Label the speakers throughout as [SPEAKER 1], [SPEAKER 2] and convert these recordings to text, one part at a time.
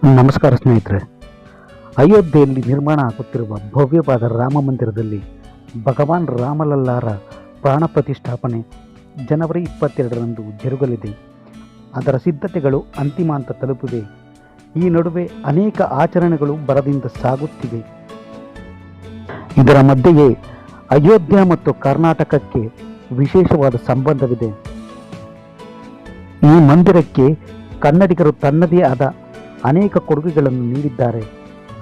[SPEAKER 1] ನಮಸ್ಕಾರ ಸ್ನೇಹಿತರೆ. ಅಯೋಧ್ಯೆಯಲ್ಲಿ ನಿರ್ಮಾಣ ಆಗುತ್ತಿರುವ ಭವ್ಯವಾದ ರಾಮ ಮಂದಿರದಲ್ಲಿ ಭಗವಾನ್ ರಾಮಲಲ್ಲಾರ ಪ್ರಾಣ ಪ್ರತಿಷ್ಠಾಪನೆ ಜನವರಿ 22ರಂದು ಜರುಗಲಿದೆ. ಅದರ ಸಿದ್ಧತೆಗಳು ಅಂತಿಮ ಹಂತ ತಲುಪಿವೆ. ಈ ನಡುವೆ ಅನೇಕ ಆಚರಣೆಗಳು ಭರದಿಂದ ಸಾಗುತ್ತಿವೆ. ಇದರ ಮಧ್ಯೆಯೇ ಅಯೋಧ್ಯ ಮತ್ತು ಕರ್ನಾಟಕಕ್ಕೆ ವಿಶೇಷವಾದ ಸಂಬಂಧವಿದೆ. ಈ ಮಂದಿರಕ್ಕೆ ಕನ್ನಡಿಗರು ತನ್ನದೇ ಆದ ಅನೇಕ ಕೊಡುಗೆಗಳನ್ನು ನೀಡಿದ್ದಾರೆ.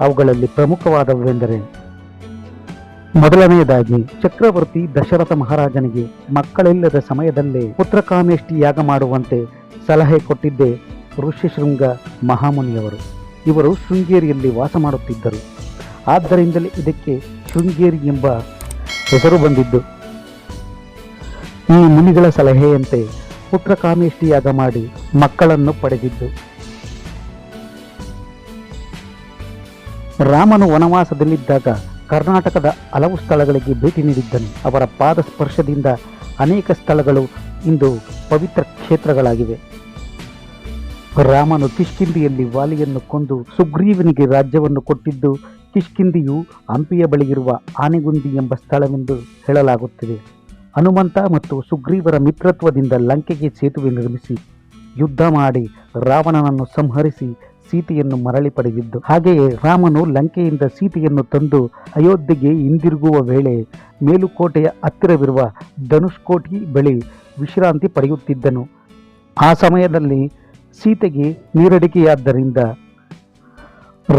[SPEAKER 1] ಅವುಗಳಲ್ಲಿ ಪ್ರಮುಖವಾದವೆಂದರೆ, ಮೊದಲನೆಯದಾಗಿ ಚಕ್ರವರ್ತಿ ದಶರಥ ಮಹಾರಾಜನಿಗೆ ಮಕ್ಕಳಿಲ್ಲದ ಸಮಯದಲ್ಲೇ ಪುತ್ರಕಾಮೇಷ್ಟಿ ಯಾಗ ಮಾಡುವಂತೆ ಸಲಹೆ ಕೊಟ್ಟಿದ್ದೇ ಋಷ್ಯಶೃಂಗ ಮಹಾಮುನಿಯವರು. ಇವರು ಶೃಂಗೇರಿಯಲ್ಲಿ ವಾಸ ಮಾಡುತ್ತಿದ್ದರು. ಆದ್ದರಿಂದಲೇ ಇದಕ್ಕೆ ಶೃಂಗೇರಿ ಎಂಬ ಹೆಸರು ಬಂದಿದ್ದು. ಈ ಮುನಿಗಳ ಸಲಹೆಯಂತೆ ಪುತ್ರಕಾಮೇಷ್ಟಿ ಯಾಗ ಮಾಡಿ ಮಕ್ಕಳನ್ನು ಪಡೆದಿದ್ದು. ರಾಮನು ವನವಾಸದಲ್ಲಿದ್ದಾಗ ಕರ್ನಾಟಕದ ಹಲವು ಸ್ಥಳಗಳಿಗೆ ಭೇಟಿ ನೀಡಿದ್ದನು. ಅವರ ಪಾದ ಸ್ಪರ್ಶದಿಂದ ಅನೇಕ ಸ್ಥಳಗಳು ಇಂದು ಪವಿತ್ರ ಕ್ಷೇತ್ರಗಳಾಗಿವೆ. ರಾಮನು ಕಿಷ್ಕಿಂಧಿಯಲ್ಲಿ ವಾಲಿಯನ್ನು ಕೊಂದು ಸುಗ್ರೀವನಿಗೆ ರಾಜ್ಯವನ್ನು ಕೊಟ್ಟಿದ್ದು ಕಿಷ್ಕಿಂಧಿಯು ಹಂಪಿಯ ಬಳಿಯಿರುವ ಆನೆಗುಂದಿ ಎಂಬ ಸ್ಥಳವೆಂದು ಹೇಳಲಾಗುತ್ತಿದೆ. ಹನುಮಂತ ಮತ್ತು ಸುಗ್ರೀವರ ಮಿತ್ರತ್ವದಿಂದ ಲಂಕೆಗೆ ಸೇತುವೆ ನಿರ್ಮಿಸಿ ಯುದ್ಧ ಮಾಡಿ ರಾವಣನನ್ನು ಸಂಹರಿಸಿ ಸೀತೆಯನ್ನು ಮರಳಿ ಪಡೆದಿದ್ದು. ಹಾಗೆಯೇ ರಾಮನು ಲಂಕೆಯಿಂದ ಸೀತೆಯನ್ನು ತಂದು ಅಯೋಧ್ಯೆಗೆ ಹಿಂದಿರುಗುವ ವೇಳೆ ಮೇಲುಕೋಟೆಯ ಹತ್ತಿರವಿರುವ ಧನುಷ್ಕೋಟಿ ಬಳಿ ವಿಶ್ರಾಂತಿ ಪಡೆಯುತ್ತಿದ್ದನು. ಆ ಸಮಯದಲ್ಲಿ ಸೀತೆಗೆ ನೀರಡಿಕೆಯಾದ್ದರಿಂದ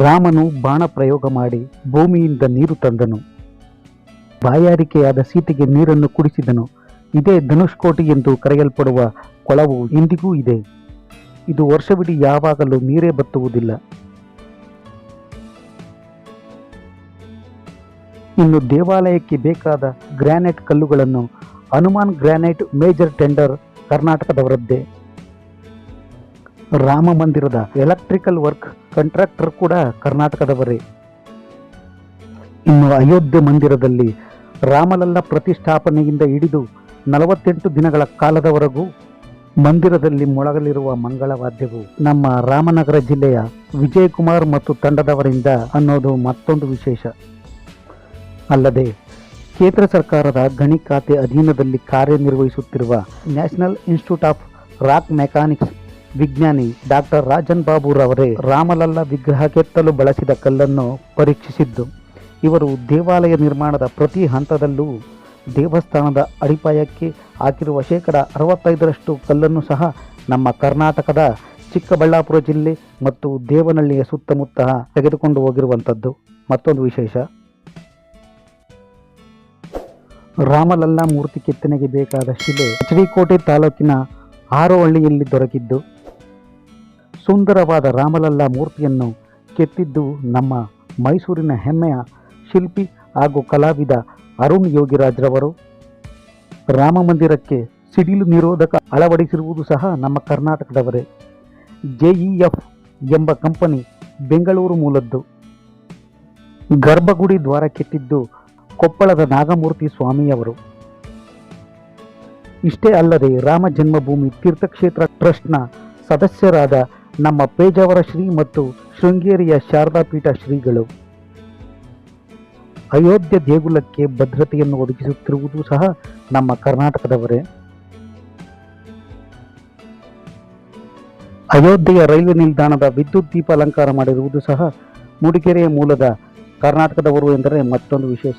[SPEAKER 1] ರಾಮನು ಬಾಣ ಪ್ರಯೋಗ ಮಾಡಿ ಭೂಮಿಯಿಂದ ನೀರು ತಂದನು. ಬಾಯಾರಿಕೆಯಾದ ಸೀತೆಗೆ ನೀರನ್ನು ಕುಡಿಸಿದನು. ಇದೇ ಧನುಷ್ಕೋಟಿ ಎಂದು ಕರೆಯಲ್ಪಡುವ ಕೊಳವು ಇಂದಿಗೂ ಇದೆ. ಇದು ವರ್ಷವಿಡೀ ಯಾವಾಗಲೂ ನೀರೇ ಬತ್ತುವುದಿಲ್ಲ. ಇನ್ನು ದೇವಾಲಯಕ್ಕೆ ಬೇಕಾದ ಗ್ರಾನೈಟ್ ಕಲ್ಲುಗಳನ್ನು ಹನುಮಾನ್ ಗ್ರಾನೈಟ್ ಮೇಜರ್ ಟೆಂಡರ್ ಕರ್ನಾಟಕದವರದ್ದೇ. ರಾಮ ಮಂದಿರದ ಎಲೆಕ್ಟ್ರಿಕಲ್ ವರ್ಕ್ ಕಾಂಟ್ರಾಕ್ಟರ್ ಕೂಡ ಕರ್ನಾಟಕದವರೇ. ಇನ್ನು ಅಯೋಧ್ಯೆ ಮಂದಿರದಲ್ಲಿ ರಾಮಲಲ್ಲ ಪ್ರತಿಷ್ಠಾಪನೆಯಿಂದ ಹಿಡಿದು 48 ದಿನಗಳ ಕಾಲದವರೆಗೂ ಮಂದಿರದಲ್ಲಿ ಮೊಳಗಲಿರುವ ಮಂಗಳವಾದ್ಯವು ನಮ್ಮ ರಾಮನಗರ ಜಿಲ್ಲೆಯ ವಿಜಯಕುಮಾರ್ ಮತ್ತು ತಂಡದವರಿಂದ ಅನ್ನೋದು ಮತ್ತೊಂದು ವಿಶೇಷ. ಅಲ್ಲದೆ ಕೇಂದ್ರ ಸರ್ಕಾರದ ಗಣಿ ಖಾತೆ ಅಧೀನದಲ್ಲಿ ಕಾರ್ಯನಿರ್ವಹಿಸುತ್ತಿರುವ national institute of rock mechanics ವಿಜ್ಞಾನಿ ಡಾಕ್ಟರ್ ರಾಜನ್ ಬಾಬುರವರೇ ರಾಮಲಲ್ಲ ವಿಗ್ರಹ ಕೆತ್ತಲು ಬಳಸಿದ ಕಲ್ಲನ್ನು ಪರೀಕ್ಷಿಸಿದ್ದು. ಇವರು ದೇವಾಲಯ ನಿರ್ಮಾಣದ ಪ್ರತಿ ಹಂತದಲ್ಲೂ ದೇವಸ್ಥಾನದ ಅಡಿಪಾಯಕ್ಕೆ ಹಾಕಿರುವ 65% ಕಲ್ಲನ್ನು ಸಹ ನಮ್ಮ ಕರ್ನಾಟಕದ ಚಿಕ್ಕಬಳ್ಳಾಪುರ ಜಿಲ್ಲೆ ಮತ್ತು ದೇವನಹಳ್ಳಿಯ ಸುತ್ತಮುತ್ತ ತೆಗೆದುಕೊಂಡು ಹೋಗಿರುವಂಥದ್ದು ಮತ್ತೊಂದು ವಿಶೇಷ. ರಾಮಲಲ್ಲ ಮೂರ್ತಿ ಕೆತ್ತನೆಗೆ ಬೇಕಾದ ಶಿಲೆ ಶ್ರೀಕೋಟೆ ತಾಲೂಕಿನ ಹಾರೋಹಳ್ಳಿಯಲ್ಲಿ ದೊರಕಿದ್ದು. ಸುಂದರವಾದ ರಾಮಲಲ್ಲ ಮೂರ್ತಿಯನ್ನು ಕೆತ್ತಿದ್ದು ನಮ್ಮ ಮೈಸೂರಿನ ಹೆಮ್ಮೆಯ ಶಿಲ್ಪಿ ಹಾಗೂ ಕಲಾವಿದ ಅರುಣ್ ಯೋಗಿರಾಜ್ರವರು. ರಾಮ ಮಂದಿರಕ್ಕೆ ಸಿಡಿಲು ನಿರೋಧಕ ಅಳವಡಿಸಿರುವುದು ಸಹ ನಮ್ಮ ಕರ್ನಾಟಕದವರೇ. JEF ಎಂಬ ಕಂಪನಿ ಬೆಂಗಳೂರು ಮೂಲದ್ದು. ಗರ್ಭಗುಡಿ ದ್ವಾರ ಕೆತ್ತಿದ್ದು ಕೊಪ್ಪಳದ ನಾಗಮೂರ್ತಿ ಸ್ವಾಮಿಯವರು. ಇಷ್ಟೇ ಅಲ್ಲದೆ ರಾಮ ಜನ್ಮಭೂಮಿ ತೀರ್ಥಕ್ಷೇತ್ರ ಟ್ರಸ್ಟ್ನ ಸದಸ್ಯರಾದ ನಮ್ಮ ಪೇಜಾವರ ಶ್ರೀ ಮತ್ತು ಶೃಂಗೇರಿಯ ಶಾರದಾ ಪೀಠ ಶ್ರೀಗಳು. ಅಯೋಧ್ಯೆ ದೇಗುಲಕ್ಕೆ ಭದ್ರತೆಯನ್ನು ಒದಗಿಸುತ್ತಿರುವುದು ಸಹ ನಮ್ಮ ಕರ್ನಾಟಕದವರೇ. ಅಯೋಧ್ಯೆಯ ರೈಲ್ವೆ ನಿಲ್ದಾಣದ ವಿದ್ಯುತ್ ದೀಪ ಅಲಂಕಾರ ಮಾಡಿರುವುದು ಸಹ ಮೂಡಿಗೆರೆಯ ಮೂಲದ ಕರ್ನಾಟಕದವರು ಎಂದರೆ ಮತ್ತೊಂದು ವಿಶೇಷ.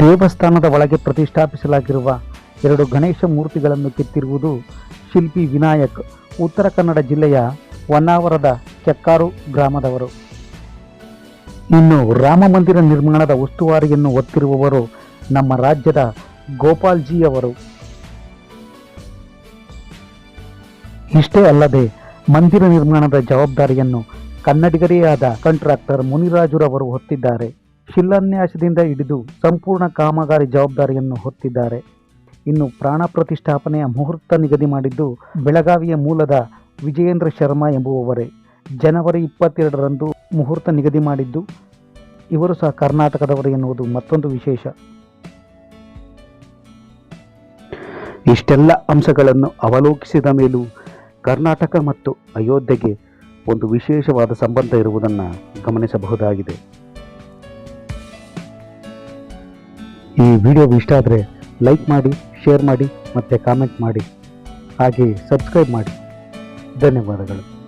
[SPEAKER 1] ದೇವಸ್ಥಾನದ ಒಳಗೆ ಪ್ರತಿಷ್ಠಾಪಿಸಲಾಗಿರುವ 2 ಗಣೇಶ ಮೂರ್ತಿಗಳನ್ನು ಕೆತ್ತಿರುವುದು ಶಿಲ್ಪಿ ವಿನಾಯಕ್, ಉತ್ತರ ಕನ್ನಡ ಜಿಲ್ಲೆಯ ಹೊನ್ನಾವರದ ಕೆಕ್ಕಾರು ಗ್ರಾಮದವರು. ಇನ್ನು ರಾಮ ಮಂದಿರ ನಿರ್ಮಾಣದ ಉಸ್ತುವಾರಿಯನ್ನು ಹೊತ್ತಿರುವವರು ನಮ್ಮ ರಾಜ್ಯದ ಗೋಪಾಲ್ಜಿ ಅವರು. ಇಷ್ಟೇ ಅಲ್ಲದೆ ಮಂದಿರ ನಿರ್ಮಾಣದ ಜವಾಬ್ದಾರಿಯನ್ನು ಕನ್ನಡಿಗರೇ ಆದ ಕಾಂಟ್ರಾಕ್ಟರ್ ಮುನಿರಾಜುರವರು ಹೊತ್ತಿದ್ದಾರೆ. ಶಿಲಾನ್ಯಾಸದಿಂದ ಹಿಡಿದು ಸಂಪೂರ್ಣ ಕಾಮಗಾರಿ ಜವಾಬ್ದಾರಿಯನ್ನು ಹೊತ್ತಿದ್ದಾರೆ. ಇನ್ನು ಪ್ರಾಣ ಪ್ರತಿಷ್ಠಾಪನೆಯ ಮುಹೂರ್ತ ನಿಗದಿ ಮಾಡಿದ್ದು ಬೆಳಗಾವಿಯ ಮೂಲದ ವಿಜಯೇಂದ್ರ ಶರ್ಮಾ ಎಂಬುವವರೇ. ಜನವರಿ 22ರಂದು ಮುಹೂರ್ತ ನಿಗದಿ ಮಾಡಿದ್ದು ಇವರು ಸಹ ಕರ್ನಾಟಕದವರು ಎನ್ನುವುದು ಮತ್ತೊಂದು ವಿಶೇಷ. ಇಷ್ಟೆಲ್ಲ ಅಂಶಗಳನ್ನು ಅವಲೋಕಿಸಿದ ಮೇಲೂ ಕರ್ನಾಟಕ ಮತ್ತು ಅಯೋಧ್ಯೆಗೆ ಒಂದು ವಿಶೇಷವಾದ ಸಂಬಂಧ ಇರುವುದನ್ನು ಗಮನಿಸಬಹುದಾಗಿದೆ. ಈ ವಿಡಿಯೋ ಇಷ್ಟ ಆದರೆ ಲೈಕ್ ಮಾಡಿ, ಶೇರ್ ಮಾಡಿ ಮತ್ತು ಕಾಮೆಂಟ್ ಮಾಡಿ, ಹಾಗೆ ಸಬ್ಸ್ಕ್ರೈಬ್ ಮಾಡಿ. ಧನ್ಯವಾದಗಳು.